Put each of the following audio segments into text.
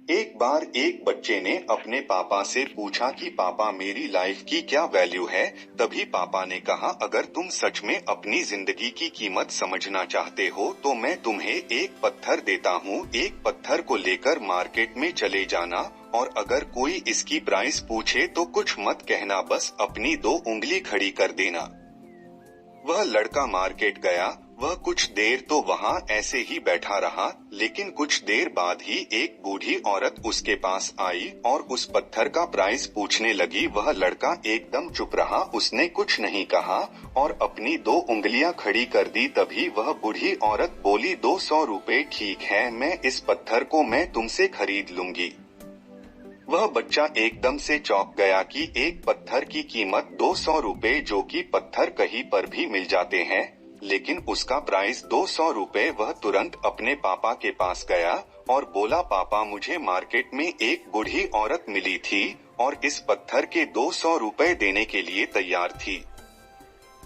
एक बार एक बच्चे ने अपने पापा से पूछा कि पापा मेरी लाइफ की क्या वैल्यू है। तभी पापा ने कहा अगर तुम सच में अपनी जिंदगी की कीमत समझना चाहते हो तो मैं तुम्हें एक पत्थर देता हूँ। एक पत्थर को लेकर मार्केट में चले जाना और अगर कोई इसकी प्राइस पूछे तो कुछ मत कहना, बस अपनी 2 उंगली खड़ी कर देना। वह लड़का मार्केट गया। वह कुछ देर तो वहाँ ऐसे ही बैठा रहा, लेकिन कुछ देर बाद ही एक बूढ़ी औरत उसके पास आई और उस पत्थर का प्राइस पूछने लगी। वह लड़का एकदम चुप रहा, उसने कुछ नहीं कहा और अपनी 2 उंगलियां खड़ी कर दी। तभी वह बूढ़ी औरत बोली 200 रुपए ठीक है, मैं इस पत्थर को मैं तुमसे खरीद लूंगी। वह बच्चा एकदम से चौंक गया कि एक पत्थर की कीमत 200 रुपए, जो कि पत्थर कहीं पर भी मिल जाते हैं, लेकिन उसका प्राइस 200 रुपए। वह तुरंत अपने पापा के पास गया और बोला पापा मुझे मार्केट में एक बूढ़ी औरत मिली थी और इस पत्थर के 200 रुपए देने के लिए तैयार थी।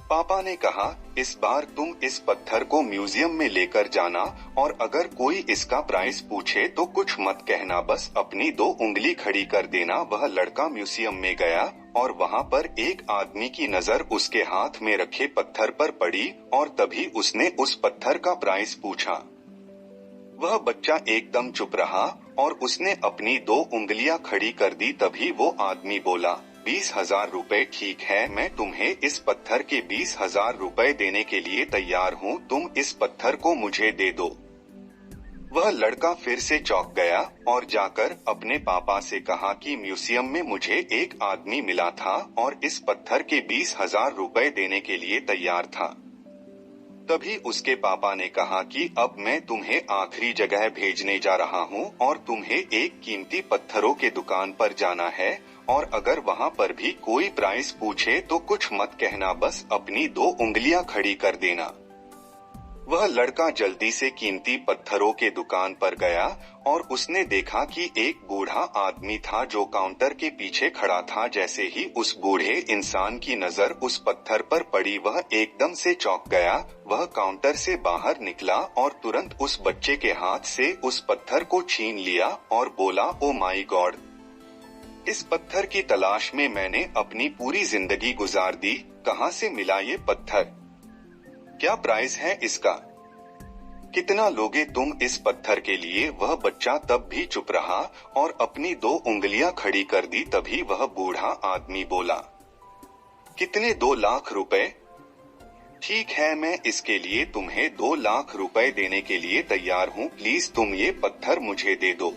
पापा ने कहा इस बार तुम इस पत्थर को म्यूजियम में लेकर जाना और अगर कोई इसका प्राइस पूछे तो कुछ मत कहना, बस अपनी 2 उंगली खड़ी कर देना। वह लड़का म्यूजियम में गया और वहाँ पर एक आदमी की नजर उसके हाथ में रखे पत्थर पर पड़ी और तभी उसने उस पत्थर का प्राइस पूछा। वह बच्चा एकदम चुप रहा और उसने अपनी 2 उंगलियां खड़ी कर दी। तभी वो आदमी बोला 20,000 रुपए ठीक है, मैं तुम्हें इस पत्थर के 20,000 रुपए देने के लिए तैयार हूँ, तुम इस पत्थर को मुझे दे दो। वह लड़का फिर से चौंक गया और जाकर अपने पापा से कहा कि म्यूजियम में मुझे एक आदमी मिला था और इस पत्थर के 20,000 रुपए देने के लिए तैयार था। तभी उसके पापा ने कहा कि अब मैं तुम्हें आखिरी जगह भेजने जा रहा हूँ और तुम्हें एक कीमती पत्थरों के दुकान पर जाना है और अगर वहाँ पर भी कोई प्राइस पूछे तो कुछ मत कहना, बस अपनी 2 उंगलियां खड़ी कर देना। वह लड़का जल्दी से कीमती पत्थरों के दुकान पर गया और उसने देखा कि एक बूढ़ा आदमी था जो काउंटर के पीछे खड़ा था। जैसे ही उस बूढ़े इंसान की नजर उस पत्थर पर पड़ी वह एकदम से चौंक गया। वह काउंटर से बाहर निकला और तुरंत उस बच्चे के हाथ से उस पत्थर को छीन लिया और बोला ओ माय गॉड, इस पत्थर की तलाश में मैंने अपनी पूरी जिंदगी गुजार दी, कहाँ से मिला ये पत्थर, क्या प्राइस है इसका, कितना लोगे तुम इस पत्थर के लिए। वह बच्चा तब भी चुप रहा और अपनी 2 उंगलियां खड़ी कर दी। तभी वह बूढ़ा आदमी बोला कितने 2 लाख रुपए ठीक है, मैं इसके लिए तुम्हें 2 लाख रुपए देने के लिए तैयार हूँ, प्लीज तुम ये पत्थर मुझे दे दो।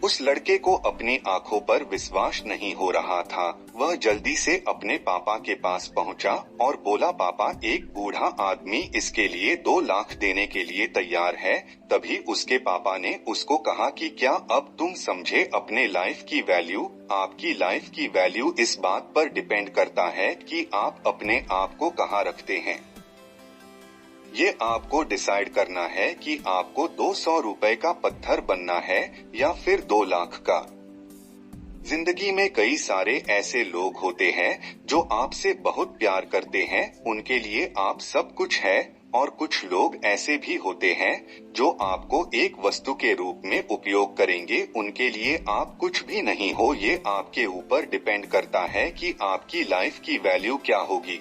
उस लड़के को अपनी आंखों पर विश्वास नहीं हो रहा था। वह जल्दी से अपने पापा के पास पहुंचा और बोला पापा एक बूढ़ा आदमी इसके लिए 2 लाख देने के लिए तैयार है। तभी उसके पापा ने उसको कहा कि क्या अब तुम समझे अपने लाइफ की वैल्यू। आपकी लाइफ की वैल्यू इस बात पर डिपेंड करता है कि आप अपने आप को कहाँ रखते हैं। ये आपको डिसाइड करना है कि आपको 200 रुपए का पत्थर बनना है या फिर 2 लाख का। जिंदगी में कई सारे ऐसे लोग होते हैं जो आपसे बहुत प्यार करते हैं, उनके लिए आप सब कुछ है, और कुछ लोग ऐसे भी होते हैं जो आपको एक वस्तु के रूप में उपयोग करेंगे, उनके लिए आप कुछ भी नहीं हो। ये आपके ऊपर डिपेंड करता है कि आपकी लाइफ की वैल्यू क्या होगी।